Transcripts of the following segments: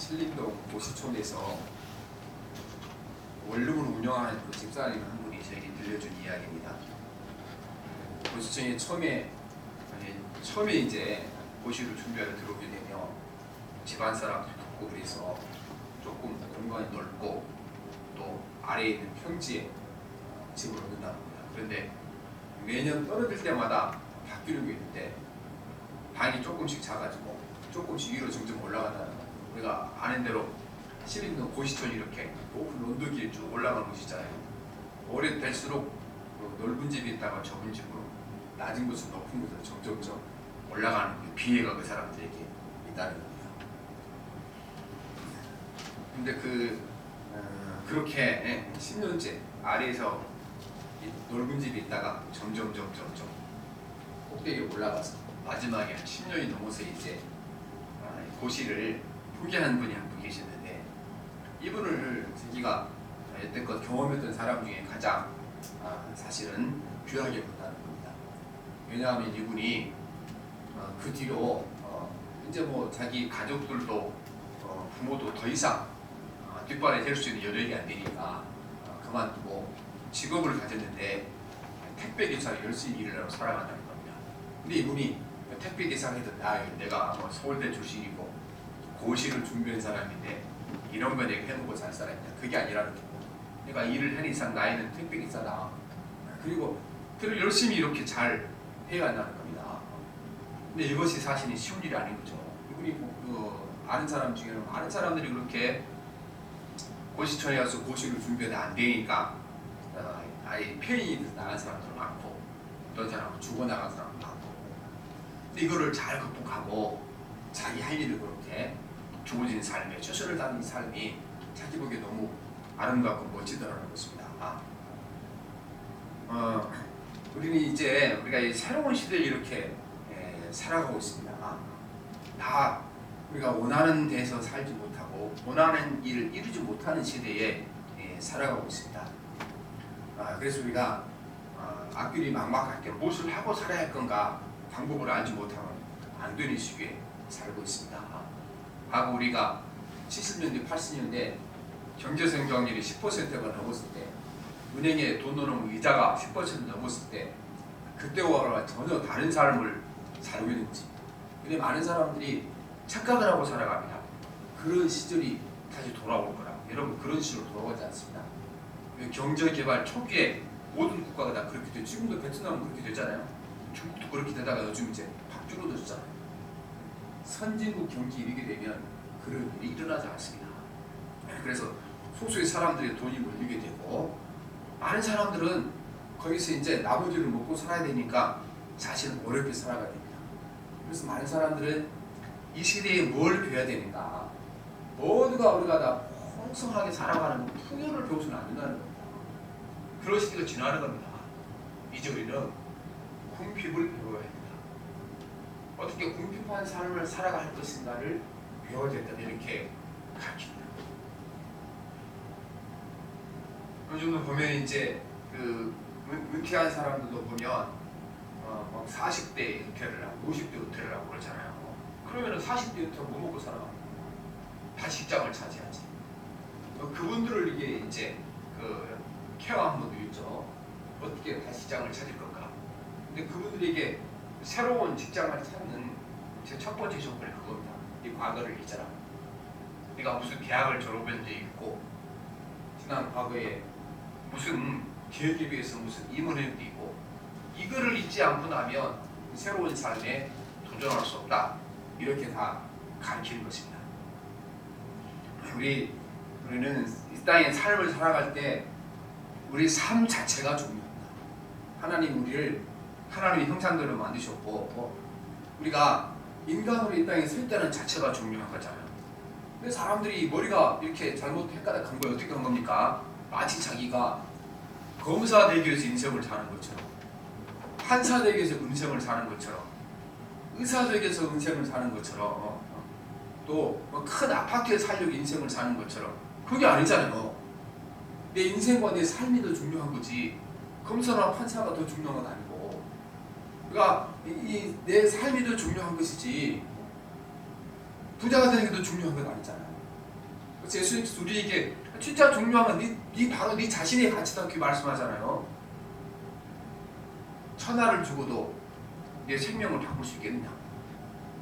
신림동 고시촌에서 원룸을 운영하는 그 집사님 한 분이 저에게 들려준 이야기입니다. 고시촌이 처음에 이제 고시를 준비하러 들어오게 되면 집안 사람들 돕고 그래서 조금 공간이 넓고 또 아래에 있는 평지에 집을 얻는다고 합니다. 그런데 매년 떨어질 때마다 바뀌는 게 있는데 방이 조금씩 작아지고 조금씩 위로 점점 올라간다는 거예요. 우리가 아는 대로 신림동 고시촌이 이렇게 높은 언덕이 쭉 올라가는 곳이잖아요. 오래될수록 넓은 집이 있다가 좁은 집으로 낮은 곳은 높은 곳으로 점점점 올라가는 그 비애가 그 사람들에게 있다는 겁니다. 근데 그렇게 10년째 아래에서 넓은 집이 있다가 점점 꼭대기에 올라가서 마지막에 한 10년이 넘어서 이제 고시를 포기하는 분이 한 분 계셨는데, 이분을 제가 여태껏 경험했던 사람 중에 가장 사실은 귀하게 본다는 겁니다. 왜냐하면 이분이 그 뒤로 이제 뭐 자기 가족들도 부모도 더 이상 뒷발에 댈 수 있는 여력이 안 되니까 그만두고 직업을 가졌는데 택배기사로 열심히 일을 하고 살아간다는 겁니다. 근데 이분이 택배기사 해도 내가 뭐 서울대 출신이고 고시를 준비한 사람인데 이런 거 내가 해놓고 살 사람이냐, 그게 아니라는 거고, 내가 일을 한 이상 나이는 택배기사다. 그리고 열심히 이렇게 잘 해간다는 겁니다. 근데 이것이 사실은 쉬운 일이 아닌 거죠. 이분이 아는 사람 중에는 많은 사람들이 그렇게 고시촌에 가서 고시를 준비해도 안 되니까 아예 폐인이 나간 사람도 많고 어떤 사람은 죽어나간 사람도 많고, 근데 이거를 잘 극복하고 자기 할 일을 그렇게 주어진 삶에 최선을 다하는 삶이 자기 보기에 너무 아름답고 멋지더라는 것입니다. 우리는 이제 우리가 이 새로운 시대에 이렇게 살아가고 있습니다. 다 우리가 원하는 데서 살지 못하고 원하는 일을 이루지 못하는 시대에 살아가고 있습니다. 그래서 우리가 앞길이 막막할 때 무엇을 하고 살아야 할 건가 방법을 알지 못하면 안 되는 시기에 살고 있습니다. 과거 우리가 70년대, 80년대 경제성장률이 10%가 넘었을 때, 은행에 돈 넣어놓은 이자가 10% 넘었을 때, 그때와 전혀 다른 삶을 살고 있는 거지. 근데 많은 사람들이 착각을 하고 살아갑니다. 그런 시절이 다시 돌아올 거라. 여러분, 그런 시절로 돌아오지 않습니다. 경제개발 초기에 모든 국가가 다 그렇게 돼요. 지금도 베트남은 그렇게 되잖아요. 중국도 그렇게 되다가 요즘 이제 팍 줄어들었잖아요. 선진국 경기 이르게 되면 그런 일이 일어나지 않습니다. 그래서 소수의 사람들의 돈이 몰리게 되고, 많은 사람들은 거기서 이제 나머지를 먹고 살아야 되니까 자신은 어렵게 살아가야 됩니다. 그래서 많은 사람들은 이 시대에 뭘 배워야 되는가, 모두가 우리가 다 풍성하게 살아가는 풍요를 배워서는 안 된다는 겁니다. 그런 시대가 지나는 겁니다. 이제 우리는 궁핍을 배워야 합니다. 어떻게 궁핍한 삶을 살아갈 것인가를 배워야 된다, 이렇게 가르칩니다. 요즘도 보면 이제 은퇴한 사람들도 보면 막 40대 은퇴를 하고 50대 은퇴를 하고 그러잖아요. 그러면 40대 은퇴 뭐 먹고 살아? 다시 직장을 차지하지. 그분들을 이게 이제 케어한 분도 있죠. 어떻게 다시 직장을 찾을 건가? 근데 그분들에게 새로운 직장을 찾는 제 첫 번째 조건이 그겁니다. 이 과거를 잊어라. 네가 무슨 대학을 졸업한 적이 있고, 지난 과거에 무슨 기획에 비해서 무슨 임원회도 있고, 이거를 잊지 않고 나면 새로운 삶에 도전할 수 없다. 이렇게 다 가르치는 것입니다. 우리는 이 땅의 삶을 살아갈 때 우리 삶 자체가 중요합니다. 하나님 우리를 하나님의 형상대로 만드셨고, 우리가 인간으로 이 땅에 설 때는 자체가 중요한 거잖아요. 근데 사람들이 머리가 이렇게 잘못 헷갈락한 거예요. 어떻게 한 겁니까? 마치 자기가 검사대기에서 인생을 사는 것처럼, 판사대기에서 인생을 사는 것처럼, 의사대기에서 인생을 사는 것처럼, 또 큰 아파트에 살려고 인생을 사는 것처럼, 그게 아니잖아요. 내 인생과 내 삶이 더 중요한 거지, 검사나 판사가 더 중요한 건 아니고, 그러니까 내 삶이 더 중요한 것이지 부자가 되는 게 더 중요한 건 아니잖아요. 그래서 예수님께서 우리에게 진짜 중요한 건 네 바로 네 자신의 가치다 그렇게 말씀하잖아요. 천하를 주고도 내 생명을 바꿀 수 있겠느냐?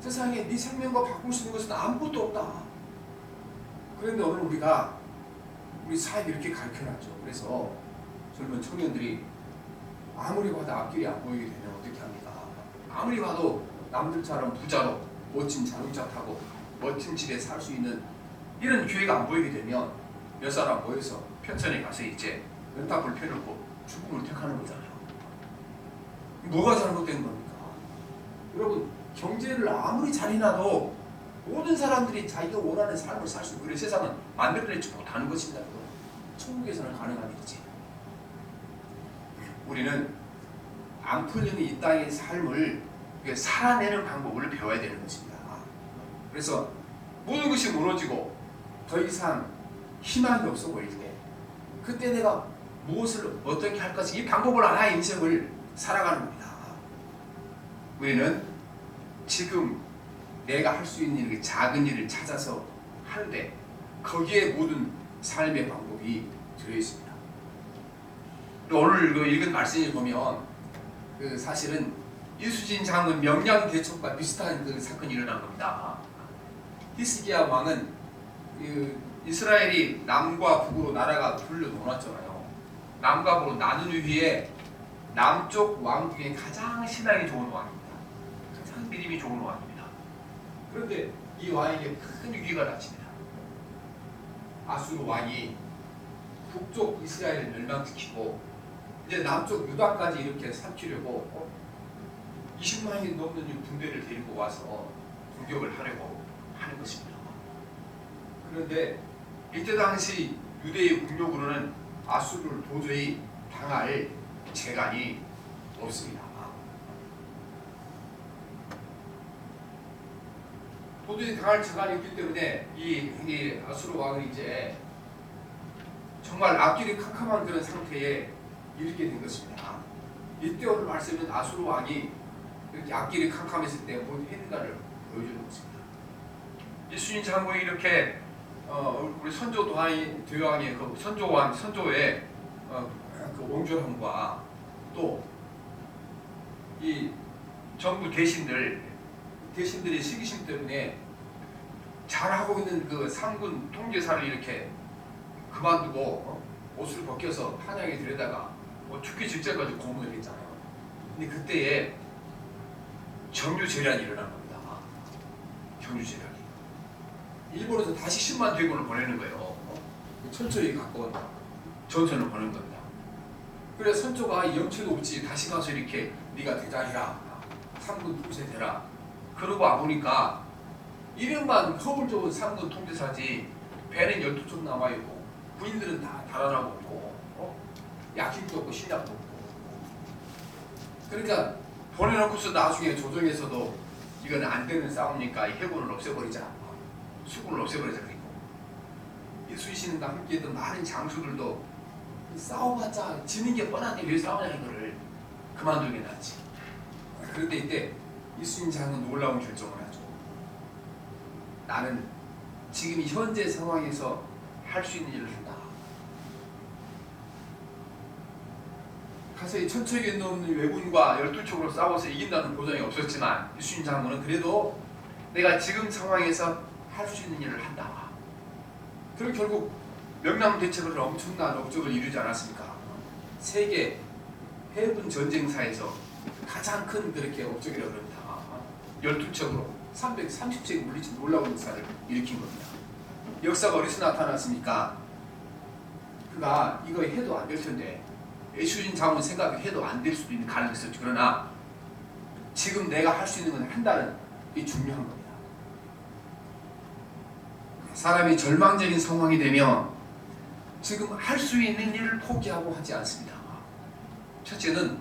세상에 네 생명과 바꿀 수 있는 것은 아무것도 없다. 그런데 오늘 우리가 우리 사회에 이렇게 가르쳐놨죠. 그래서 젊은 청년들이 아무리 봐도 앞길이 안 보이게 되면 어떻게 합니까? 아무리 봐도 남들처럼 부자로 멋진 자동차 타고 멋진 집에 살 수 있는 이런 기회가 안 보이게 되면 몇 사람 모여서 편천에 가서 이제 연탄불 펴놓고 죽음을 택하는 거잖아요. 뭐가 잘못된 겁니까? 여러분, 경제를 아무리 잘해놔도 모든 사람들이 자기가 원하는 삶을 살 수 있고 그런 세상은 만들어내지 못하는 것입니다. 천국에서는 가능한 일이지. 우리는 안 풀리는 이 땅의 삶을 살아내는 방법을 배워야 되는 것입니다. 그래서 모든 것이 무너지고 더 이상 희망이 없어 보일 때 그때 내가 무엇을 어떻게 할 것인가 이 방법을 알아 인생을 살아가는 겁니다. 우리는 지금 내가 할 수 있는 그 작은 일을 찾아서 하는데 거기에 모든 삶의 방법이 들어있습니다. 오늘 그 읽은 말씀을 보면 그 사실은 이수진 장군 명량대첩과 비슷한 그 사건이 일어난 겁니다. 히스기야 왕은 그 이스라엘이 남과 북으로 나라가 둘러 놓았잖아요. 남과 북으로 나눈 후에 남쪽 왕 중에 가장 신앙이 좋은 왕입니다. 가장 믿음이 좋은 왕입니다. 그런데 이 왕에게 큰 위기가 닥칩니다. 아수르 왕이 북쪽 이스라엘을 멸망시키고 이제 남쪽 유다까지 이렇게 삼키려고 20만이 넘는 군대를 데리고 와서 공격을 하려고 하는 것입니다. 그런데 이때 당시 유대의 국력으로는 아수르를 도저히 당할 재간이 없습니다. 도저히 당할 재간이 없기 때문에 이 아수르 왕은 이제 정말 앞길이 캄캄한 그런 상태에 이르게 된 것입니다. 이때 오늘 말씀은 아수르 왕이 이렇게 앞길이 캄캄했을 때 뭘 했는가를 보여주는 것입니다. 이순신 장군이 이렇게 우리 선조 도왕의 그 선조의 그 옹졸함과 또 이 정부 대신들의 시기심 때문에 잘하고 있는 그 상군 통제사를 이렇게 그만두고 옷을 벗겨서 한양에 들여다가 죽기 직전까지 고문을 했잖아요. 근데 그때에 정유재란이 일어난 겁니다. 정유재란이 일본에서 다시 10만 대군을 보내는 거예요. 천초에 가까운 전선을 보낸 겁니다. 그래 선조가 염치도 없지 다시 가서 이렇게 네가 대장이라 상군 통제되라 그러고 와보니까 이름만 허울 좋은 상군 통제사지 배는 12쪽 남아있고 부인들은 다 달아나고 없고 약식도 없고 신약도 없고 그러니까 보내놓고서 나중에 조정에서도 이건 안 되는 싸움이니까 해군을 없애버리자 수군을 없애버리자 그리고 이순신과 함께했던 많은 장수들도 싸워봤자 지는 게 뻔한데 왜 싸우냐 이거를 그만두게 낫지. 그런데 이때 이순신 장은 놀라운 결정을 하죠. 나는 지금 현재 상황에서 할 수 있는 일을 한다. 가서 이 천척에 넘는 왜군과 12척으로 싸워서 이긴다는 보장이 없었지만 이순신 장군은 그래도 내가 지금 상황에서 할 수 있는 일을 한다. 그리고 결국 명랑대첩을 엄청난 업적을 이루지 않았습니까? 세계 해군 전쟁사에서 가장 큰 그렇게 업적이라고 합니다. 12척으로 330척이 물리친 놀라운 역사를 일으킨 겁니다. 역사가 어디서 나타났습니까? 그가 이거 해도 안 될 텐데 이순신 장군 생각이 해도 안 될 수도 있는 가능성이 있었죠. 그러나 지금 내가 할 수 있는 건 한다는 게 중요한 겁니다. 사람이 절망적인 상황이 되면 지금 할 수 있는 일을 포기하고 하지 않습니다. 첫째는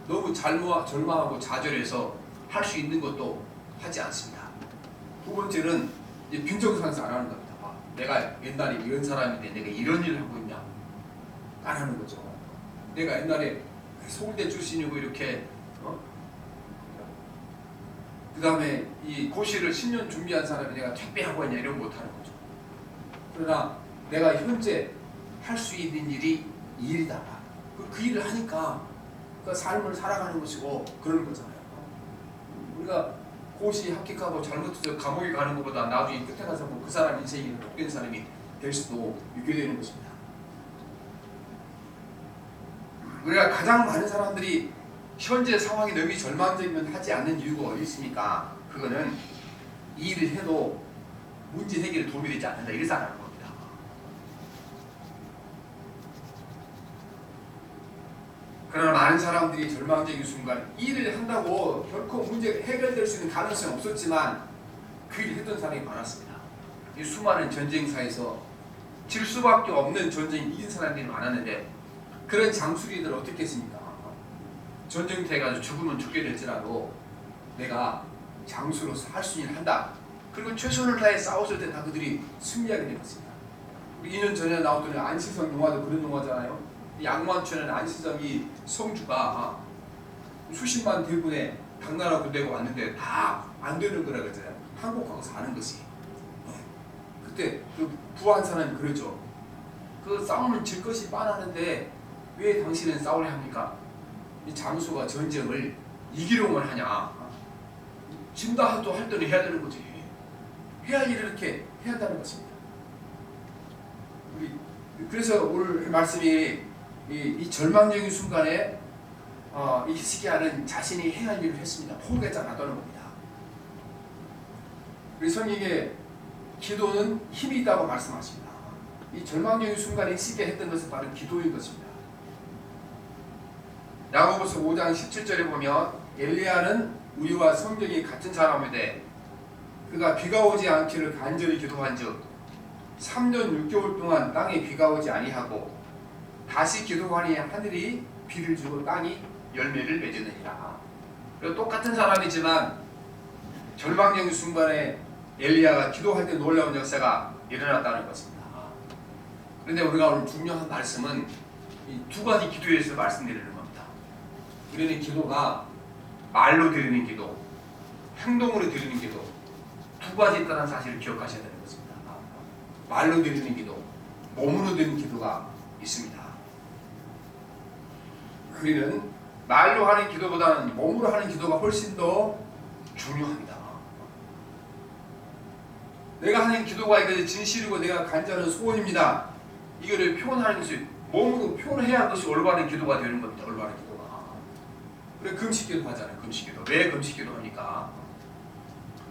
너무 절망하고 좌절해서 할 수 있는 것도 하지 않습니다. 두 번째는 빈정상사 안 하는 겁니다. 내가 옛날에 이런 사람인데 내가 이런 일을 하고 있냐 안 하는 거죠. 내가 옛날에 서울대 출신이고 이렇게 그 다음에 이 고시를 10년 준비한 사람이 내가 택배하고 있냐 이런 거 못하는 거죠. 그러나 내가 현재 할 수 있는 일이 이 일이다. 그 일을 하니까 그 삶을 살아가는 것이고 그런 거잖아요. 우리가 고시 합격하고 잘못해서 감옥에 가는 것보다 나중에 끝에 가서 그 사람 인생이 복된 사람이 될 수도 있게 되는 것입니다. 우리가 가장 많은 사람들이 현재 상황이 너무 절망적이면 하지 않는 이유가 어디 있습니까? 그거는 이 일을 해도 문제 해결에 도움이 되지 않는다 이래서 안 하는 겁니다. 그러나 많은 사람들이 절망적인 순간 이 일을 한다고 결코 문제가 해결될 수 있는 가능성이 없었지만 그 일을 했던 사람이 많았습니다. 이 수많은 전쟁사에서 질 수밖에 없는 전쟁 이긴 사람들이 많았는데 그런 장수리들 어떻게 했습니까? 전쟁터에 가서 죽으면 죽게 될지라도 내가 장수로서 할 수 있는 한다. 그리고 최선을 다해 싸웠을 때 다 그들이 승리하게 되었습니다. 우리 2년 전에 나왔던 안시성 영화도 그런 영화잖아요. 양만춘은 안시성이 성주가 수십만 대군의 당나라 군대가 왔는데 다 안 되는 거라 그랬잖아요. 항복하고 사는 것이. 그때 그 부한사는 그러죠. 그 싸움은 질 것이 뻔하는데 왜 당신은 싸우려 합니까? 이 장수가 전쟁을 이기려고만 하냐? 진다 해도 할 때는 해야 되는 거지. 해야 할 일을 이렇게 해야 한다는 것입니다. 그래서 오늘 말씀이 이 절망적인 순간에 이 히스기야는 자신이 해야 할 일을 했습니다. 포기하지 않았다는 겁니다. 우리 성경에 기도는 힘이 있다고 말씀하십니다. 이 절망적인 순간에 히스기야 했던 것은 바로 기도인 것입니다. 야고보서 5장 17절에 보면 엘리야는 우리와 성경이 같은 사람인데 그가 비가 오지 않기를 간절히 기도한즉 3년 6개월 동안 땅에 비가 오지 아니하고 다시 기도하니 하늘이 비를 주고 땅이 열매를 맺으느니라. 그리고 똑같은 사람이지만 절망적인 순간에 엘리야가 기도할 때 놀라운 역사가 일어났다는 것입니다. 그런데 우리가 오늘 중요한 말씀은 이 두 가지 기도에 대해서 말씀드리는 겁니다. 우리는 기도가 말로 드리는 기도, 행동으로 드리는 기도 두 가지 있다는 사실을 기억하셔야 되는 것입니다. 말로 드리는 기도, 몸으로 드리는 기도가 있습니다. 우리는 말로 하는 기도보다는 몸으로 하는 기도가 훨씬 더 중요합니다. 내가 하는 기도가 이것이 진실이고 내가 간절한 소원입니다. 이거를 표현하는 것이 몸으로 표현해야 할 것이 올바른 기도가 되는 겁니다. 올바른 기도가. 그래 금식기도 하잖아요. 금식기도. 왜 금식기도 합니까?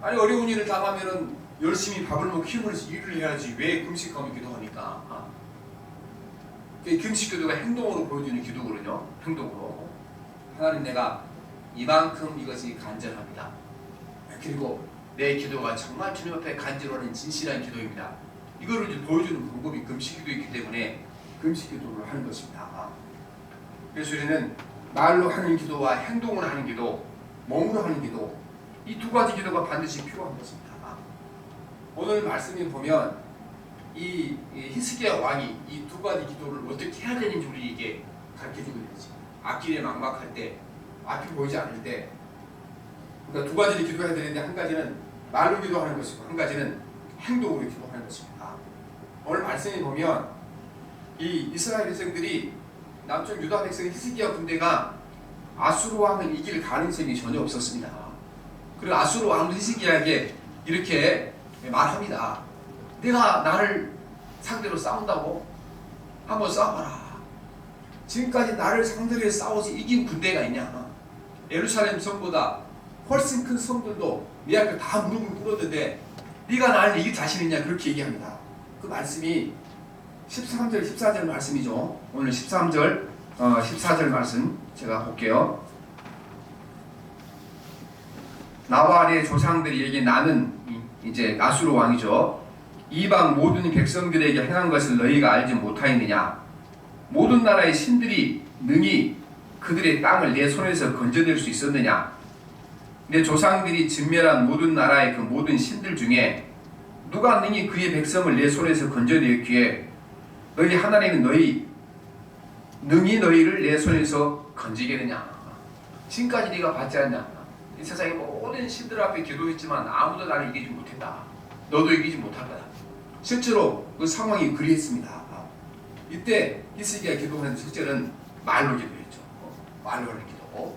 아니 어려운 일을 당하면은 열심히 밥을 먹고 힘을 내서 일을 해야지 왜 금식하면 기도합니까? 금식기도가 행동으로 보여주는 기도거든요. 행동으로. 하나님 내가 이만큼 이것이 간절합니다. 그리고 내 기도가 정말 주님 앞에 간절하는 진실한 기도입니다. 이거를 이제 보여주는 방법이 금식기도이기 때문에 금식기도를 하는 것입니다. 그래서 우리는 말로 하는 기도와 행동으로 하는 기도, 몸으로 하는 기도 이 두 가지 기도가 반드시 필요한 것입니다. 오늘 말씀에 보면 이 히스기야 왕이 이 두 가지 기도를 어떻게 해야 되는지 우리에게 가르쳐주고 있습니다. 앞길에 막막할 때, 앞이 보이지 않을 때 그러니까 두 가지를 기도해야 되는데 한 가지는 말로 기도하는 것이고 한 가지는 행동으로 기도하는 것입니다. 오늘 말씀에 보면 이 이스라엘 백성들이 남쪽 유다 백성 히스기야 군대가 아수르 왕을 이길 가능성이 전혀 없었습니다. 그리고 아수르 왕도 히스기야에게 이렇게 말합니다. 내가 나를 상대로 싸운다고? 한번 싸워봐라. 지금까지 나를 상대로 해서 싸워서 이긴 군대가 있냐? 예루살렘 성보다 훨씬 큰 성들도 네 앞에 다 무릎을 꿇었는데 네가 나를 이길 자신 있냐? 그렇게 얘기합니다. 그 말씀이 13절, 14절 말씀이죠. 오늘 13절, 14절 말씀 제가 볼게요. 나와 내 조상들이 얘기 나는 이제 아수르 왕이죠. 이방 모든 백성들에게 행한 것을 너희가 알지 못하였느냐? 모든 나라의 신들이 능히 그들의 땅을 내 손에서 건져낼 수 있었느냐? 내 조상들이 진멸한 모든 나라의 그 모든 신들 중에 누가 능히 그의 백성을 내 손에서 건져내었기에 너희 하나님은 능히 너희를 내 손에서 건지겠느냐? 지금까지 네가 받지 않냐? 이 세상의 모든 신들 앞에 기도했지만 아무도 나를 이기지 못했다. 너도 이기지 못할 거다. 실제로 그 상황이 그리했습니다. 이때 히스기야가 기도하는 첫째는 말로 기도했죠. 말로 하는 기도.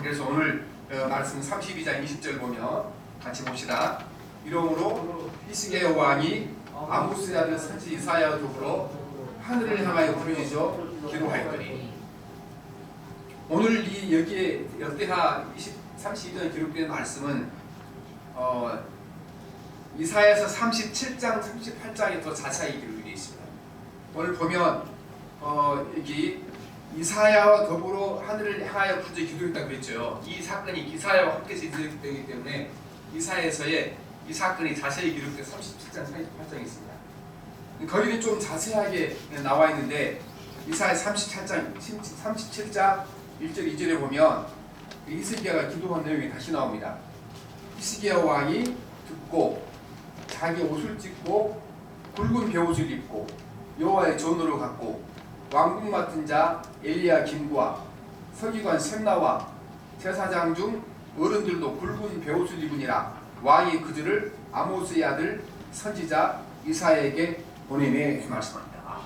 그래서 오늘 말씀 32장 20절 보면 같이 봅시다. 이러므로 히스기야 왕이 아모스의 아들 선지 이사야와 더불어 하늘을 향하여 부르짖어 기도하였더니, 오늘 이 여기에 역대하 32장에 기록된 말씀은 이사야서 37장, 38장에 더 자세히 기록이 되어 있습니다. 오늘 보면 여기 이사야와 더불어 하늘을 향하여 부르짖어 기도했다고 그랬죠. 이 사건이 이사야와 함께 진행되기 때문에 이사야서에 이 사건이 자세히 기록된 37장, 38장에 있습니다. 거기는 좀 자세하게 나와 있는데 이사야 37장 1절 2절에 보면 히스기야가 기도한 내용이 다시 나옵니다. 히스기야 왕이 듣고 자기 옷을 찢고 굵은 베옷을 입고 여호와의 전으로 갔고 왕궁 맡은 자 엘리야김과 서기관 셈나와 제사장 중 어른들도 굵은 베옷을 입으니라. 왕이 그들을 아모스의 아들 선지자 이사야에게 보내매 말씀합니다.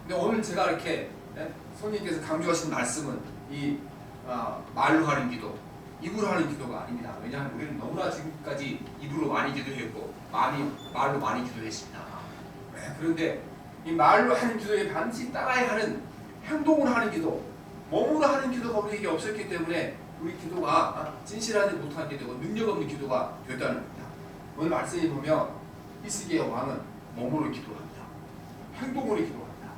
근데 오늘 제가 이렇게 성령께서 강조하신 말씀은 이 말로 하는 기도, 입으로 하는 기도가 아닙니다. 왜냐하면 우리는 너무나 지금까지 입으로 많이 기도했고 말로 많이 기도했습니다. 그런데 이 말로 하는 기도에 반드시 따라야 하는 행동으로 하는 기도, 몸으로 하는 기도가 우리에게 없었기 때문에 우리 기도가 진실하지 못하게 되고 능력 없는 기도가 됐다는 겁니다. 오늘 말씀에 보면 히스기야 왕은 몸으로 기도합니다. 행동으로 기도합니다.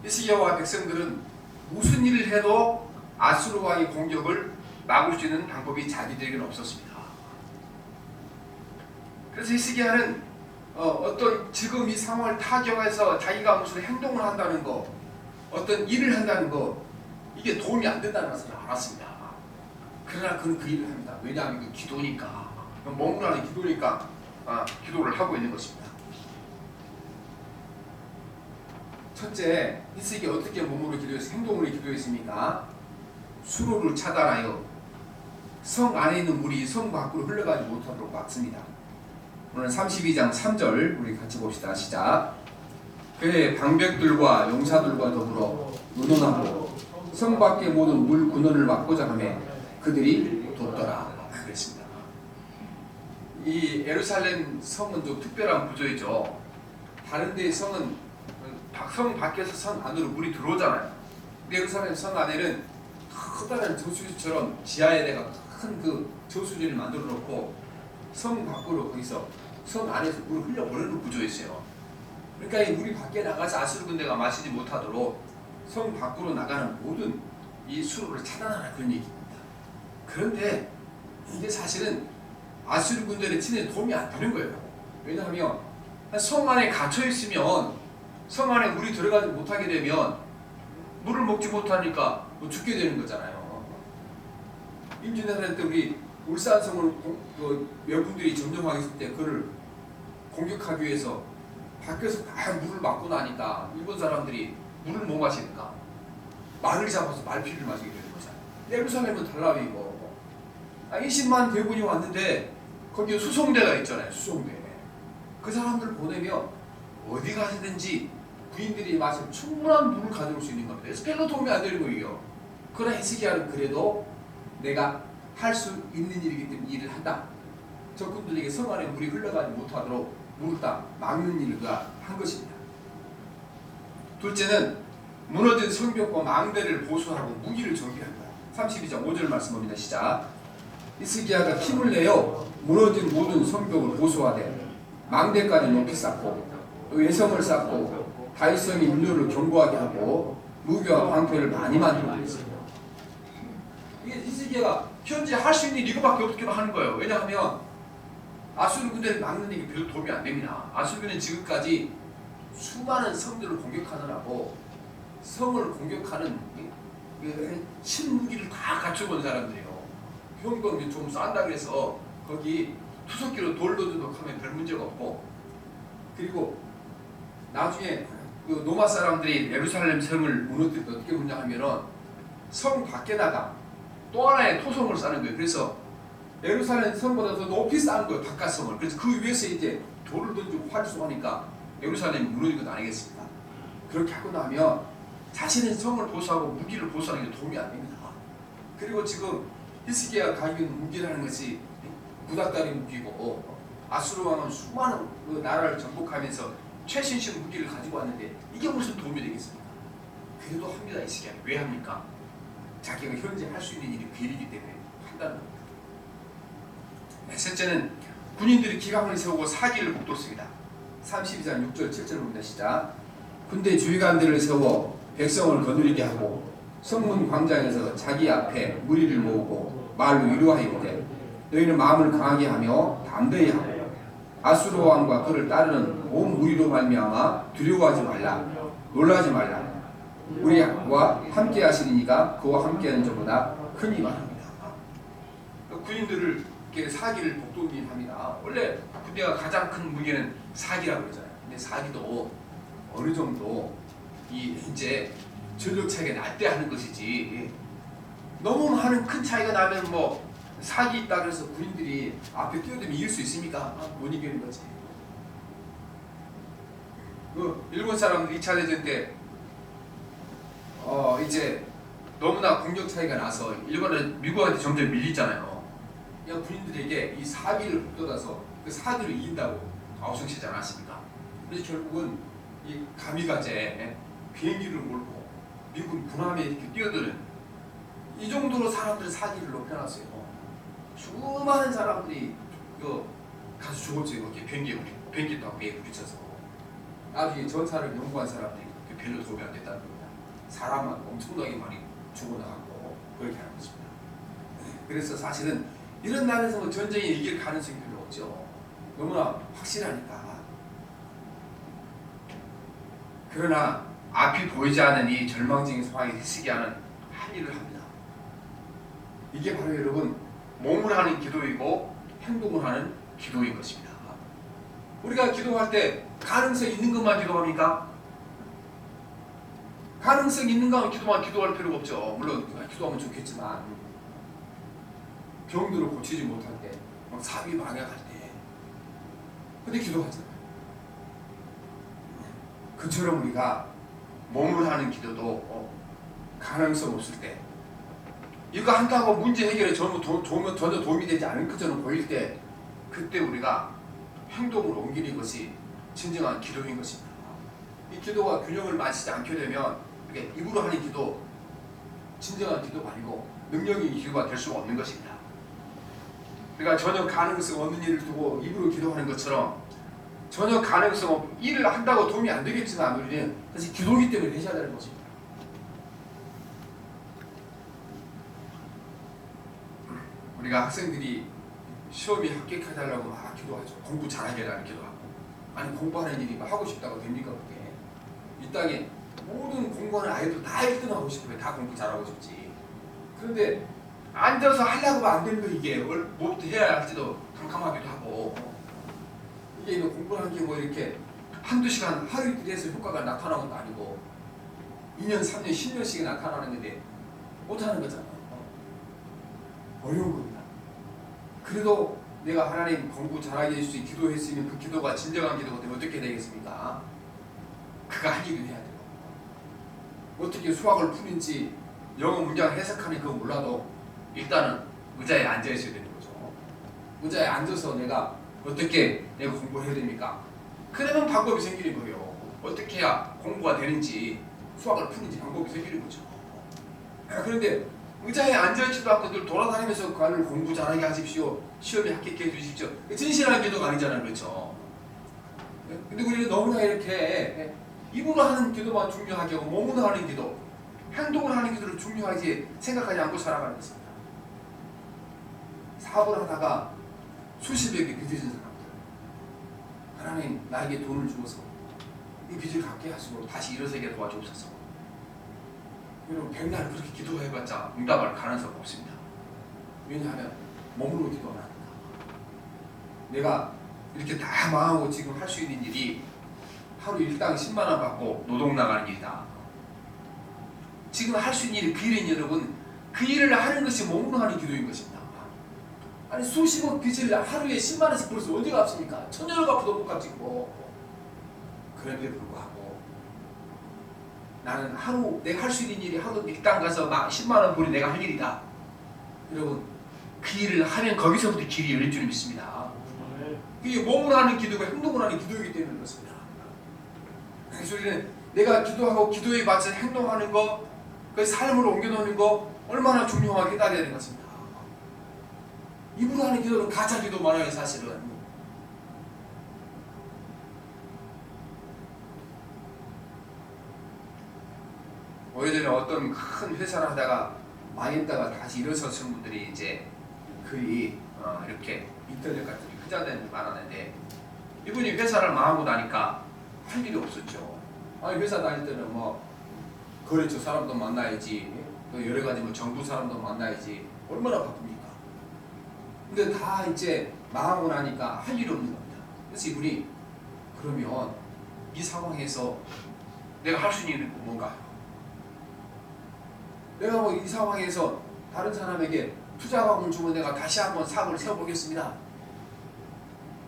히스기야와 백성들은 무슨 일을 해도 아수르 왕의 공격을 막을 수 있는 방법이 자기들에게는 없었습니다. 그래서 히스기야는 어떤 지금 이 상황을 타격해서 자기가 무슨 행동을 한다는 거, 어떤 일을 한다는 거, 이게 도움이 안 된다는 것을 알았습니다. 그러나 그는 그 일을 합니다. 왜냐하면 그 기도니까, 몸으로 하는 기도니까 기도를 하고 있는 것입니다. 첫째, 히스기야 어떻게 몸으로 기도해서 행동으로 기도했습니까? 수로를 차단하여 성 안에 있는 물이 성 밖으로 흘러가지 못하도록 막습니다. 오늘 32장 3절 우리 같이 봅시다. 시작. 그의 방백들과 용사들과 더불어 의논하고 성 밖의 모든 물 군원을 막고자 하며 그들이 돕더라. 그랬습니다. 이 예루살렘 성은 좀 특별한 구조이죠. 다른 데의 성은 성 밖에서 성 안으로 물이 들어오잖아요. 예루살렘 성 안에는 커다란 저수지처럼 지하에다가 큰 그 저수지를 만들어 놓고 성 밖으로 거기서 성 안에서 물을 흘려보내는 구조였어요. 그러니까 이 물이 밖에 나가서 아수르 군대가 마시지 못하도록 성 밖으로 나가는 모든 이 수로를 차단하라, 그런 얘기입니다. 그런데 이게 사실은 아수르 군대를 치는 도움이 안 되는 거예요. 왜냐하면 성 안에 갇혀 있으면, 성 안에 물이 들어가지 못하게 되면 물을 먹지 못하니까 죽게 되는 거잖아요. 임진왜란 때 우리 울산성을 외군들이 점령하겠을 때 그를 공격하기 위해서 밖에서 다 물을 막고 나니까 일본 사람들이 물을 못 마시니까 말을 잡아서 말피를 마시게 되는 거잖아요. 예루살렘은 달라요. 이거 20만 대군이 왔는데 거기에 수송대가 있잖아요. 수송대. 그 사람들 보내면 어디 가시든지 부인들이 마실 충분한 물을 가져올 수 있는 겁니다. 그래서 별로 도움이 안 되는 거예요. 그러나 히스기야는 그래도 내가 할 수 있는 일이기 때문에 일을 한다. 적군들에게 성 안에 물이 흘러가지 못하도록 물을 다 막는 일을 한 것입니다. 둘째는 무너진 성벽과 망대를 보수하고 무기를 정비한다. 32장 5절 말씀입니다. 시작. 히스기야가 힘을 내어 무너진 모든 성벽을 보수하되 망대까지 높이 쌓고 또 외성을 쌓고 다윗성의 인류를 견고하게 하고 무기와 방패를 많이 만들고 있습니다. 이게 히스기야가 현재 할 수 있는 이거밖에 없기로 하는 거예요. 왜냐하면 아수르 군대를 막는 게 별로 도움이 안 됩니다. 아수르 군대는 지금까지 수많은 성들을 공격하느라고 성을 공격하는 신무기를 다 갖춰본 사람들이에요. 형도 좀 싼다 그래서 거기 투석기로 돌 넣어주도록 하면 별 문제가 없고, 그리고 나중에 그 로마 사람들이 예루살렘 성을 무너뜨릴 때 어떻게 무냐하면은 성 밖에다가 또 하나의 토성을 쌓는 거예요. 그래서 예루살렘 성보다 더 높이 쌓은 거예요. 바깥성을. 그래서 그 위에서 이제 돌을 던지고 활수하니까 예루살렘이 무너진 것 아니겠습니까? 그렇게 하고 나면 자신의 성을 보수하고 무기를 보수하는 게 도움이 안 됩니다. 그리고 지금 히스기야가 가지고 있는 무기라는 것이 구닥다리 무기고, 아수르 왕은 수많은 그 나라를 정복하면서 최신식 무기를 가지고 왔는데 이게 무슨 도움이 되겠습니까? 그래도 합니다. 히스기야. 왜 합니까? 자기가 현재 할 수 있는 일이 그 일이기 때문에 한다는 겁니다. 네, 셋째는 군인들이 기강을 세우고 사기를 북돋습니다. 32장 6절 7절 봅니다. 시작. 군대 주의관들을 세워 백성을 거느리게 하고 성문 광장에서 자기 앞에 무리를 모으고 말로 위로하이오되 너희는 마음을 강하게 하며 담대히 하고 아수르 왕과 그를 따르는 온 무리로 말미암아 두려워하지 말라, 놀라지 말라. 우리와 함께 하시는 이가 그와 함께하는 자보다 크니 말합니다. 군인들을 이렇게 사기를 북돋합니다. 원래 군대가 가장 큰 무기는 사기라고 그러잖아요. 근데 사기도 어느 정도 이제 전력 차이가 날 때 하는 것이지, 너무 많은 큰 차이가 나면 뭐 사기 있다 그래서 군인들이 앞에 뛰어들면 이길 수 있습니까? 못 이기는 거지. 그 일본 사람들 2차 대전 때 이제 너무나 국력 차이가 나서 일본은 미국한테 점점 밀리잖아요. 그냥 군인들에게 이 사기를 북돋아서 그 사기를 이긴다고 아우성시지 않았습니까? 그래서 결국은 이 가미가제 비행기를 몰고 미군 군함에 이렇게 뛰어드는 이 정도로 사람들은 사기를 높여놨어요. 수많은 사람들이 가서 죽었죠. 이렇게 비행기 타고 배에 부딪혀서. 나중에 전사를 연구한 사람들이 별로 도움이 안 됐다는 겁니다. 사람만 엄청나게 많이 죽어나갔고 그렇게 하는 것입니다. 그래서 사실은 이런 나라에서 전쟁이 이길 가능성이 별로 없죠. 너무나 확실하니까. 그러나 앞이 보이지 않는 이 절망적인 상황에 히스기야는 한 일을 합니다. 이게 바로 여러분 몸을 하는 기도이고 행동을 하는 기도인 것입니다. 우리가 기도할 때 가능성 있는 것만 기도합니까? 가능성 있는 것만 기도할 필요가 없죠. 물론 기도하면 좋겠지만 병들을 고치지 못할 때, 막 사업이 망해갈 때, 근데 기도하잖아요. 그처럼 우리가 몸을 하는 기도도 가능성 없을 때, 이거 한다고 문제 해결에 전혀 도움이 되지 않을 것처럼 보일 때, 그때 우리가 행동으로 옮기는 것이 진정한 기도인 것입니다. 이 기도가 균형을 맞추지 않게 되면 이게 입으로 하는 기도, 진정한 기도가 아니고 능력이 기도가 될 수가 없는 것입니다. 그러니까 전혀 가능성 없는 일을 두고 입으로 기도하는 것처럼 전혀 가능성 없는 일을 한다고 도움이 안 되겠지만 우리는 사실 기도이기 때문에 해야 되는 것입니다. 우리가 학생들이 시험에 합격해 달라고 막 기도하죠. 공부 잘하게 해달라고 기도하고. 아니 공부하는 일이 막 하고 싶다고 됩니까 그게? 이 땅에 모든 공부하는 아이들 다 1등하고 싶으면 다 공부 잘하고 싶지. 그런데 앉아서 하려고 안 되는 거 이게 뭐부터 해야 할지도 캄캄하기도 하고, 이게 공부하는 게 뭐 이렇게 한두 시간 하루 이틀 해서 효과가 나타나는 것도 아니고 2년, 3년, 10년씩 나타나는 건데 못하는 거잖아요. 어려운 겁니다. 그래도 내가 하나님 공부 잘하게 해주시 기도했으면 그 기도가 진정한 기도가 되면 어떻게 되겠습니까? 그가 할 일을 해야 돼요. 어떻게 수학을 푸는지 영어 문장을 해석하는 그거 몰라도 일단은 의자에 앉아 있어야 되는 거죠. 의자에 앉아서 내가 어떻게 내가 공부를 해야 됩니까? 그러면 방법이 생기는 거예요. 어떻게 해야 공부가 되는지 수학을 푸는지 방법이 생기는 거죠. 그런데 의자에 앉아있지도 않고 늘 돌아다니면서 그를 공부 잘하게 하십시오, 시험에 합격해 주십시오, 진실한 기도가 아니잖아요. 그렇죠? 근데 우리는 너무나 이렇게 입으로 하는 기도만 중요하게 하고 몸으로 하는 기도, 행동을 하는 기도를 중요하게 생각하지 않고 살아가는 것입니다. 사업을 하다가 수십억의 빚을 진 사람들, 하나님 나에게 돈을 주어서 이 빚을 갚게 하시고 다시 일어서게 도와주옵소서. 여러분 백날 그렇게 기도해봤자 응답할 가능성이 없습니다. 왜냐하면 몸으로 기도 안 합니다. 내가 이렇게 다 망하고 지금 할 수 있는 일이 하루 일당 10만 원 받고 노동 나가는 일이다. 지금 할 수 있는 일이 그 일은 여러분, 그 일을 하는 것이 몸으로 하는 기도인 것입니다. 아니 수십억 빚을 하루에 10만 원씩 벌써 언제 갚습니까? 천년을 갚아도 못 갚지고. 그런데 불구하고 나는 하루 내가 할 수 있는 일이 하루 밀당 가서 막 10만 원 벌이 내가 할 일이다. 여러분 그 일을 하면 거기서부터 길이 열릴 줄 믿습니다. 그게 몸으로 하는 기도가 행동으로 하는 기도이기 때문에 그렇습니다. 그래서 우리는 내가 기도하고 기도에 맞춰 행동하는 거, 그 삶으로 옮겨놓는 거 얼마나 중요하게 깨달아야 되는 것입니다. 입으로 하는 기도는 가짜 기도 많아요, 사실은. 오래전에 어떤 큰 회사를 하다가 망했다가 다시 일어서신 분들이 이제 거의 이렇게 인터넷 같은 게 회자되는 게 많았는데, 이분이 회사를 망하고 나니까 할 일이 없었죠. 아니 회사 다닐 때는 뭐 거래처 사람도 만나야지, 또 여러 가지 뭐 정부 사람도 만나야지, 얼마나 바쁩니까? 근데 다 이제 망하고 나니까 할 일이 없는 겁니다. 그래서 이분이 그러면 이 상황에서 내가 할 수 있는 일은 뭔가? 내가 뭐 이 상황에서 다른 사람에게 투자금을 주면 내가 다시 한번 사업을 세워보겠습니다.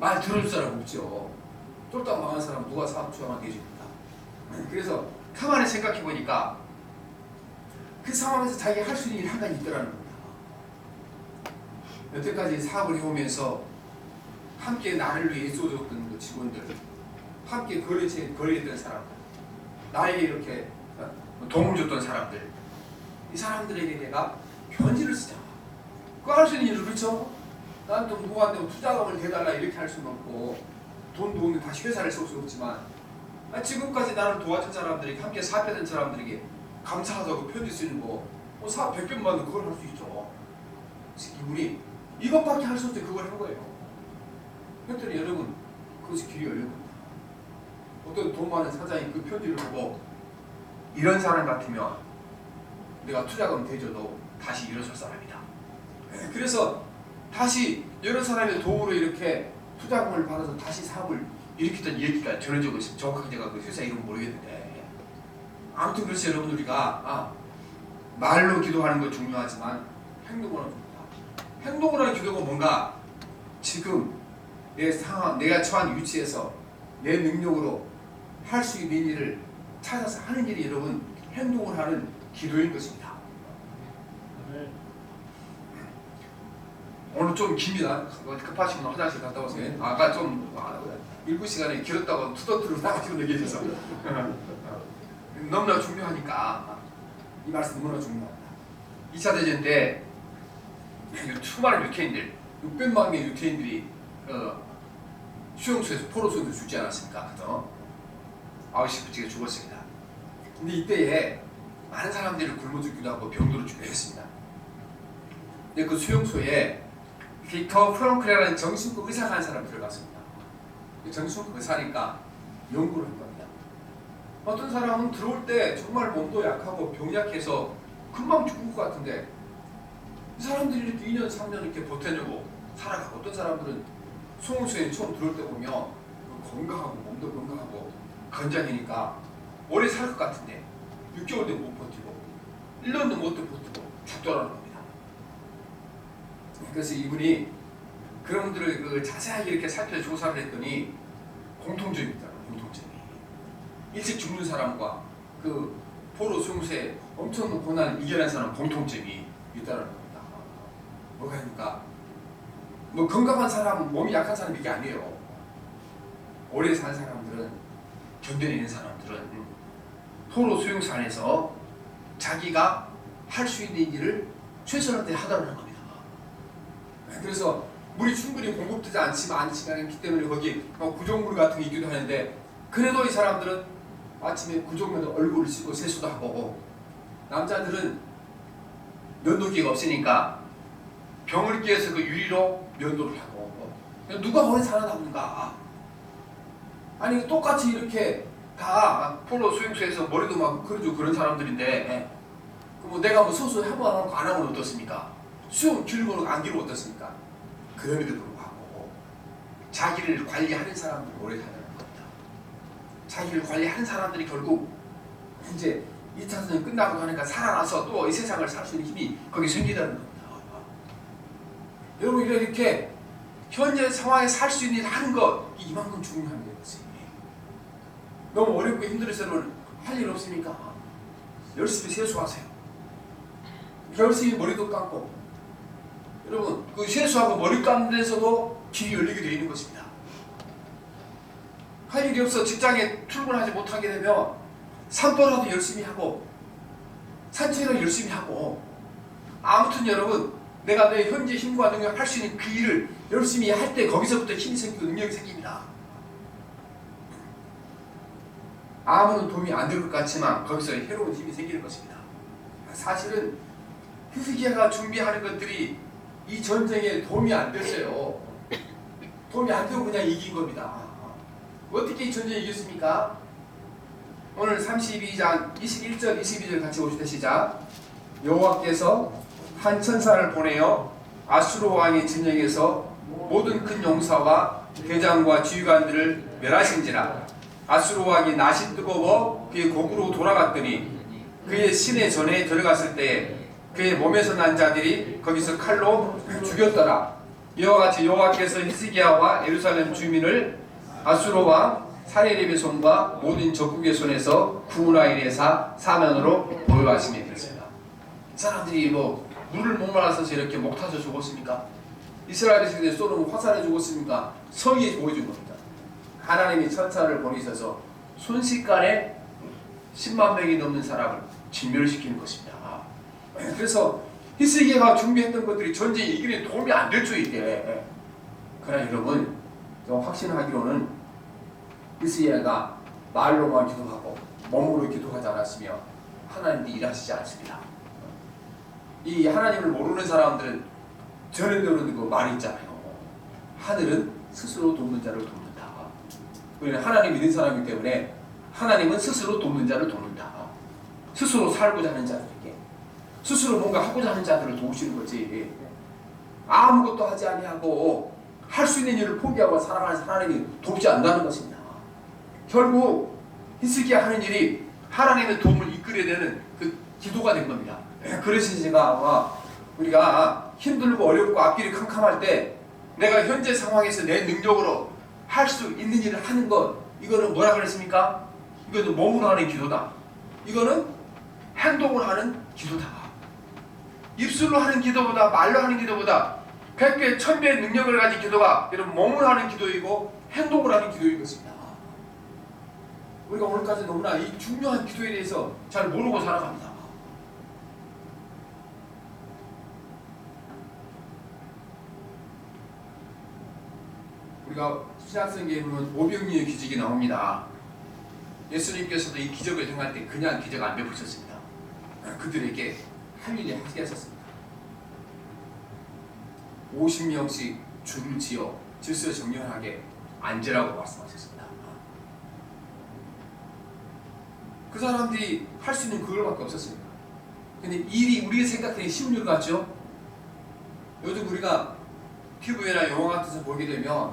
말 들을 사람 없죠. 쫄딱 망한 사람 누가 사업 투자만 해줍니까? 그래서 가만히 생각해 보니까 그 상황에서 자기가 할 수 있는 일이 한 가지 있더라는 겁니다. 여태까지 사업을 해오면서 함께 나를 위해 애써줬던 그 직원들, 함께 거래했던 사람들, 나에게 이렇게 도움을 줬던 사람들, 이 사람들에게 내가 편지를 쓰자. 그거 할 수 있는 일을, 그렇죠? 난 또 누구한테 투자금을 대달라 이렇게 할 수는 없고, 돈도 없는데 다시 회사를 세울 수 없지만, 지금까지 나를 도와준 사람들에게, 함께 사업했던 사람들에게 감사하다고 편지 쓰는 거, 뭐 사업 100개만 도 그걸 할 수 있죠. 이분이 이것밖에 할 수 없을 때 그걸 한 거예요. 그랬더니 여러분, 그것이 길이 열린 겁니다. 어떤 돈 많은 사장이 그 편지를 보고, 이런 사람 같으면 내가 투자금 대줘도 다시 일어설 사람이다. 그래서 다시 여러 사람의 도움으로 이렇게 투자금을 받아서 다시 사업을 일으켰던 얘기가 전해지고 있습니다. 정확하게 제가 그 회사 이름 모르겠는데, 아무튼 그래서 여러분 우리가 말로 기도하는 거 중요하지만 행동으로 하는 겁니다. 행동으로 하는 기도가 뭔가, 지금 내 상황, 내가 처한 위치에서 내 능력으로 할 수 있는 일을 찾아서 하는 일이 여러분 행동을 하는 기도인 것입니다. 오늘 좀 깁니다. 급하시면 화장실 갔다 오세요. 아까 좀 일부 시간에 길었다고 투덜투덜 나가시는 얘기 해서 너무나 중요하니까 이 말씀 너무나 중요합니다. 2차 대전 때 수많은 유태인들, 600만 명의 유태인들이 수용소에서 포로 손을 죽지 않았습니까? 그죠? 아우슈비츠에 죽었습니다. 근데 이때에 많은 사람들이 굶어 죽기도 하고 병들어 죽기도 했습니다. 근데 그 수용소에 빅터 프랑클이라는 정신과 의사가 한 사람이 들어갔습니다. 정신과 의사니까 연구를 한 겁니다. 어떤 사람은 들어올 때 정말 몸도 약하고 병약해서 금방 죽을 것 같은데, 이 사람들이 이렇게 2년, 3년 이렇게 버텨내고 살아가고, 어떤 사람들은 수용소에 처음 들어올 때 보면 건강하고 몸도 건강하고 건장이니까 오래 살 것 같은데 6개월도 못 버티고 1년도 못 버티고 죽더라는 겁니다. 그래서 이분이 그런 분들을 자세하게 이렇게 살펴서 조사를 했더니 공통점이 있더라고요. 공통점이. 일찍 죽는 사람과 그 포로 수용소에 엄청난 고난을 이겨낸 사람 공통점이 있다는 겁니다. 뭐가 있습니까? 뭐 건강한 사람, 몸이 약한 사람이 이게 아니에요. 오래 산 사람들은, 견뎌내는 사람들은 포로 수용소 안에서 자기가 할 수 있는 일을 최선을 다해 하더라는 겁니다. 그래서 물이 충분히 공급되지 않기 때문에 거기 구조물 같은 게 있기도 하는데, 그래도 이 사람들은 아침에 구조물에 얼굴을 씻고 세수도 하고, 남자들은 면도기가 없으니까 병을 끼워서 그 유리로 면도를 하고, 누가 오래 살아남는가? 아니 똑같이 이렇게 다 포로 수용소에서 머리도 막 그러죠. 그런 사람들인데, 뭐 내가 뭐 수술 한번 하고 안 하면 어떻습니까? 수용 길고 안 길고 어떻습니까? 그럼에도 불구하고 자기를 관리하는 사람들이 오래 살아가는 겁니다. 자기를 관리하는 사람들이 결국 이제 2차 대전이 끝나고 하니까 살아나서 또 이 세상을 살 수 있는 힘이 거기 생기다는 겁니다. 여러분 이렇게 현재 상황에 살 수 있는 일 하는 것 이만큼 중요한 거지. 너무 어렵고 힘들어서 할 일 없으니까 열심히 세수하세요. 열심히 머리도 감고 여러분 그 세수하고 머리 감는 데서도 길이 열리게 되어 있는 것입니다. 할 일이 없어 직장에 출근하지 못하게 되면 산보라도 열심히 하고 산책이라도 열심히 하고 아무튼 여러분 내가 내 현재 힘과 능력 할 수 있는 그 일을 열심히 할 때 거기서부터 힘이 생기고 능력이 생깁니다. 아무런 도움이 안 될 것 같지만 거기서 새로운 힘이 생기는 것입니다. 사실은 히스기야가 준비하는 것들이 이 전쟁에 도움이 안 됐어요. 도움이 안 되고 그냥 이긴 겁니다. 어떻게 이 전쟁을 이겼습니까? 오늘 32장 21절 22절 같이 보시다 시작. 여호와께서 한 천사를 보내어 아수르 왕의 진영에서 모든 큰 용사와 대장과 지휘관들을 멸하신지라. 아수르 왕이 낯이 뜨거워 그의 곡으로 돌아갔더니 그의 시내 전에 들어갔을 때에 그의 몸에서 난 자들이 거기서 칼로 죽였더라. 이와 같이 여호와께서 히스기야와 예루살렘 주민을 아수르 왕 사네립의 손과 모든 적국의 손에서 구운아인의 사면으로 보호하심이 되었습니다. 사람들이 물을 못 말아서 이렇게 목 타서 죽었습니까? 이스라엘의 세대에 쏘는 화살에 죽었습니까? 성의에 보여준 겁니다. 하나님이 천사를 보내셔서 순식간에 10만 명이 넘는 사람을 진멸시키는 것입니다. 그래서 히스기야가 준비했던 것들이 전쟁에 이기는 도움이 안 될 수 있대. 그러나 여러분 확신하기로는 히스기야가 말로만 기도하고 몸으로 기도하지 않았으며 하나님이 일하시지 않습니다. 이 하나님을 모르는 사람들은 저런저런 그 말이 있잖아요. 하늘은 스스로 돕는 자를 돕는다. 우리는 하나님 믿는 사람이기 때문에 하나님은 스스로 돕는 자를 돕는다. 스스로 살고자 하는 자들에게 스스로 뭔가 하고자 하는 자들을 도우시는 거지. 아무것도 하지 아니하고 할 수 있는 일을 포기하고 살아가는 하나님이 돕지 않는다는 것입니다. 결국 히스기야 하는 일이 하나님의 도움을 이끌어야 되는 그 기도가 된 겁니다. 그래서 제가 우리가 힘들고 어렵고 앞길이 캄캄할 때 내가 현재 상황에서 내 능력으로 할 수 있는 일을 하는 것, 이거는 뭐라 그랬습니까? 이거는 몸으로 하는 기도다. 이거는 행동으로 하는 기도다. 입술로 하는 기도보다 말로 하는 기도보다 100배, 1000배의 능력을 가진 기도가 여러분 몸으로 하는 기도이고 행동으로 하는 기도인 것입니다. 우리가 오늘까지 너무나 이 중요한 기도에 대해서 잘 모르고 살아갑니다. 우리가 신약성경에 보면 오병이의 기적이 나옵니다. 예수님께서도 이 기적을 행할 때 그냥 기적 안 베푸셨습니다. 그들에게 할 일을 하게 하셨습니다. 50명씩 줄을 지어 질서 정연하게 앉으라고 말씀하셨습니다. 그 사람들이 할 수 있는 그걸밖에 없었습니다. 근데 일이 우리가 생각하기 쉬운 일 같죠? 요즘 우리가 TV나 영화 같은 데서 보게 되면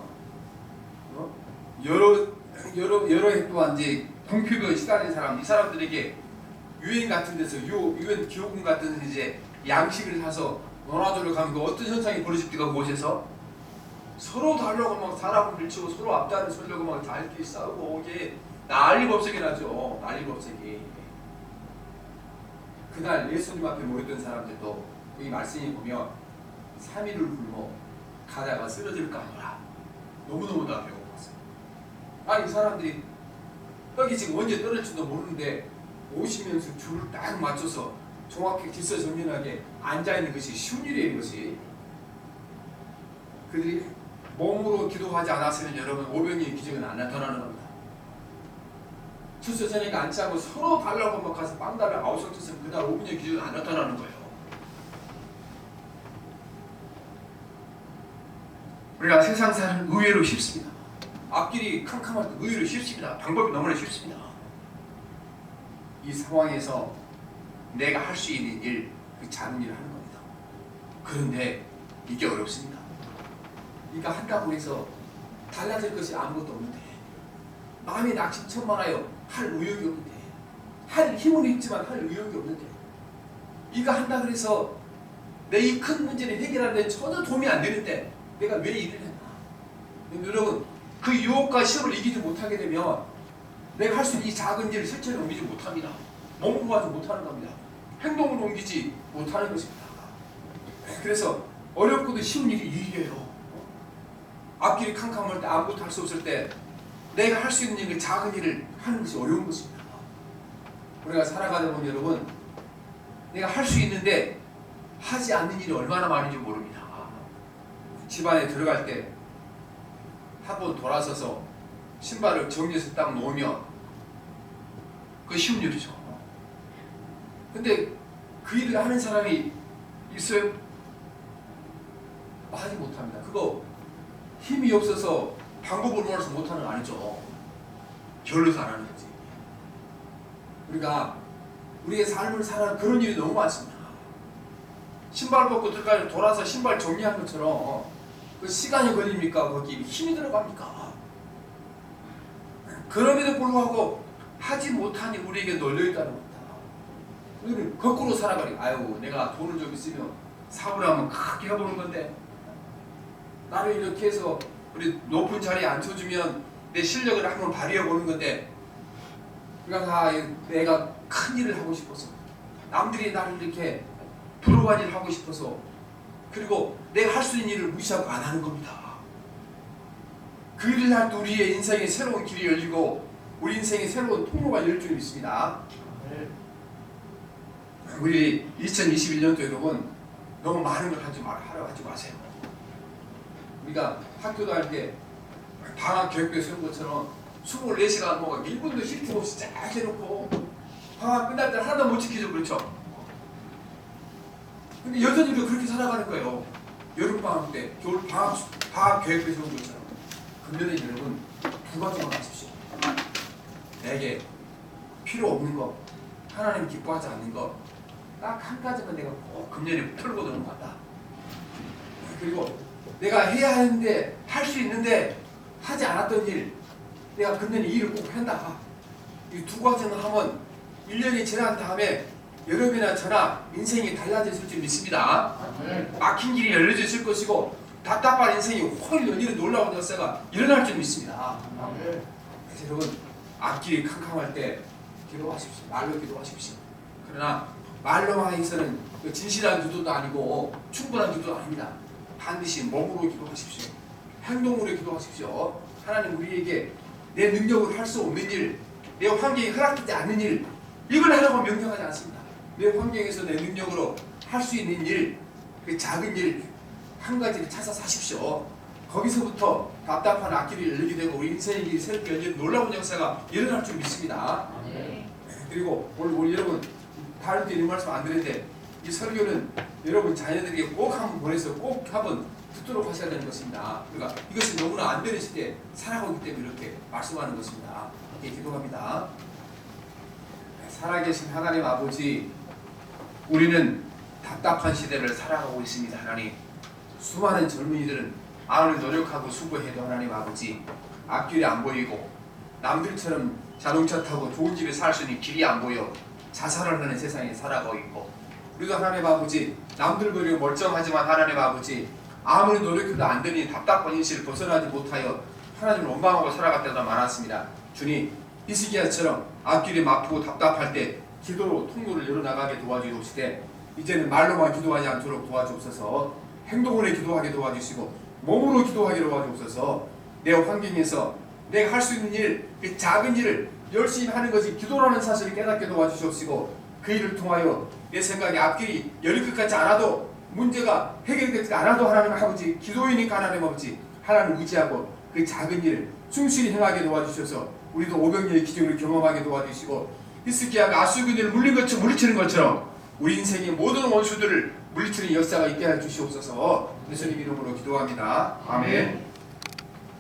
여러 해 동안 이제 공표가 시달린 사람, 이 사람들에게 유엔 같은 데서 유엔 기호군 같은 데서 이제 양식을 사서 논하도록 가면 그 어떤 현상이 벌어집니까? 그곳에서 서로 다르고 막 사람을 밀치고 서로 앞자를 서려고 막 달끼리 싸우고 이게 난리법석이 나죠. 난리법석이. 그날 예수님 앞에 모였던 사람들도 이 말씀이 보면 3일을 굶어 가다가 쓰러질까 하노라. 너무너무 다 배고팠어요. 아니 이 사람들이 떡이 지금 언제 떨어질지도 모르는데 50명씩 줄을 딱 맞춰서 정확히 질서정연하게 앉아있는 것이 쉬운 일이에요. 이것이 그들이 몸으로 기도하지 않았으면 여러분 오병이의 기적은 안 나타나는 겁니다. 질서정연하게 앉지 않고 서로 달라고 막 가서 빵다를 아우성쳤으면 그날 오병이의 기적은 안 나타나는 거예요. 우리가 세상 사는 의외로 쉽습니다. 앞길이 캄캄할 때 의외로 쉽습니다. 방법이 너무나 쉽습니다. 이 상황에서 내가 할 수 있는 일, 그 작은 일을 하는 겁니다. 그런데 이게 어렵습니다. 그러니까 한다고 해서 달라질 것이 아무것도 없는데 마음이 낙심천만하여 할 의욕이 없는데 할 힘은 있지만 할 의욕이 없는데 이거 한다 그래서 내 이 큰 문제를 해결하는 데 전혀 도움이 안 되는데 내가 왜 일을 했나? 여러분, 그 유혹과 시험을 이기지 못하게 되면 내가 할 수 있는 이 작은 일을 실천에 옮기지 못합니다. 몸으로 가지 못하는 겁니다. 행동으로 옮기지 못하는 것입니다. 그래서 어렵고도 쉬운 일이 일이에요. 앞길이 캄캄할 때, 아무것도 할 수 없을 때 내가 할 수 있는 일, 작은 일을 하는 것이 어려운 것입니다. 우리가 살아가다 보면 여러분, 내가 할 수 있는데 하지 않는 일이 얼마나 많은지 모릅니다. 집안에 들어갈 때 한 번 돌아서서 신발을 정리해서 딱 놓으면 그거 쉬운 일이죠. 근데 그 일을 하는 사람이 있어요? 하지 못합니다. 그거 힘이 없어서 방법을 몰라서 못하는 거 아니죠. 결로서 안 하는 거지. 우리가 우리의 삶을 살아가는 그런 일이 너무 많습니다. 신발 벗고 들어가서 돌아서 신발 정리한 것처럼 그 시간이 걸립니까? 거기 힘이 들어갑니까? 그럼에도 불구하고 하지 못하니 우리에게 널려있다는 겁니다. 우리는 거꾸로 살아가니 아유 내가 돈을 좀 있으면 사업을 한번 크게 해보는 건데 나를 이렇게 해서 우리 높은 자리에 앉혀주면 내 실력을 한번 발휘해보는 건데 그러니까 다 내가 큰 일을 하고 싶어서 남들이 나를 이렇게 부러워한 일을 하고 싶어서 그리고 내가 할 수 있는 일을 무시하고 안 하는 겁니다. 그 일을 할 때 우리의 인생에 새로운 길이 열리고 우리 인생에 새로운 통로가 열릴 줄 믿습니다. 우리 2021년도 여러분 너무 많은 걸 하러 하지 마세요. 우리가 학교도 할 때 방학 교육부에 쓰는 것처럼 24시간 뭐가 1분도 쉴 틈 없이 쫙 해놓고 방학 끝날 때 하나도 못 지키죠. 그렇죠? 근데 여전히 우리가 그렇게 살아가는 거예요. 여름방학 때 겨울 방학 계획을 세운 것처럼. 그러면 여러분 두 가지만 하십시오. 내게 필요 없는 거, 하나님 기뻐하지 않는 거, 딱 한 가지만 내가 꼭 금년에 털고 넘어간다. 그리고 내가 해야 하는데 할 수 있는데 하지 않았던 일, 내가 금년에 이 일을 꼭 한다. 이 두 가지는 하면 1년이 지난 다음에 여러분이나 저나 인생이 달라졌을 줄 믿습니다. 막힌 길이 열려졌을 것이고 답답한 인생이 확 열리는 놀라운 역사가 일어날 줄 믿습니다. 그래서 여러분 앞길이 캄캄할 때 기도하십시오. 말로 기도하십시오. 그러나 말로만 해서는 진실한 기도도 아니고 충분한 기도도 아닙니다. 반드시 몸으로 기도하십시오. 행동으로 기도하십시오. 하나님 우리에게 내 능력으로 할 수 없는 일, 내 환경이 허락되지 않는 일, 이걸 하라고 명령하지 않습니다. 내 환경에서 내 능력으로 할 수 있는 일, 그 작은 일 한 가지를 찾아 사십시오. 거기서부터 답답한 앞길이 열리게 되고 우리 인생의 길이 새롭게 열리는 놀라운 역사가 일어날 줄 믿습니다. 그리고 오늘 여러분 다른 데 이런 말씀 안 드렸는데 이 설교는 여러분 자녀들에게 꼭 한번 보내서 꼭 한번 듣도록 하셔야 되는 것입니다. 그러니까 이것이 너무나 안 되는 시대에 살아가기 때문에 이렇게 말씀하는 것입니다. 이렇게 기도합니다. 살아계신 하나님 아버지, 우리는 답답한 시대를 살아가고 있습니다. 하나님, 수많은 젊은이들은 아무리 노력하고 수고해도 하나님 아버지 앞길이 안 보이고 남들처럼 자동차 타고 좋은 집에 살 수 있는 길이 안 보여 자살을 하는 세상에 살아가고 있고, 우리도 하나님 아버지 남들 보려 멀쩡하지만 하나님 아버지 아무리 노력해도 안 되니 답답한 현실을 벗어나지 못하여 하나님을 원망하고 살아갈 때가 많았습니다. 주님, 히스기야처럼 앞길이 막히고 답답할 때 기도로 통로를 열어나가게 도와주시되 이제는 말로만 기도하지 않도록 도와주옵소서. 행동으로 기도하게 도와주시고 몸으로 기도하게 도와주옵소서. 내 환경에서 내가 할 수 있는 일, 그 작은 일을 열심히 하는 것이 기도라는 사실을 깨닫게 도와주시옵시고 그 일을 통하여 내 생각에 앞길이 열릴 것 같지 않아도 문제가 해결되지 않아도 하나님 아버지 기도이니까 하나님 아버지 하나님 의지하고 그 작은 일을 충실히 행하게 도와주셔서 우리도 500년의 기적을 경험하게 도와주시고 히스기야가 아수르군을 물리치는 것처럼 우리 인생의 모든 원수들을 물리치는 역사가 있게 해주시옵소서. 예수님 이름으로 기도합니다. 아멘.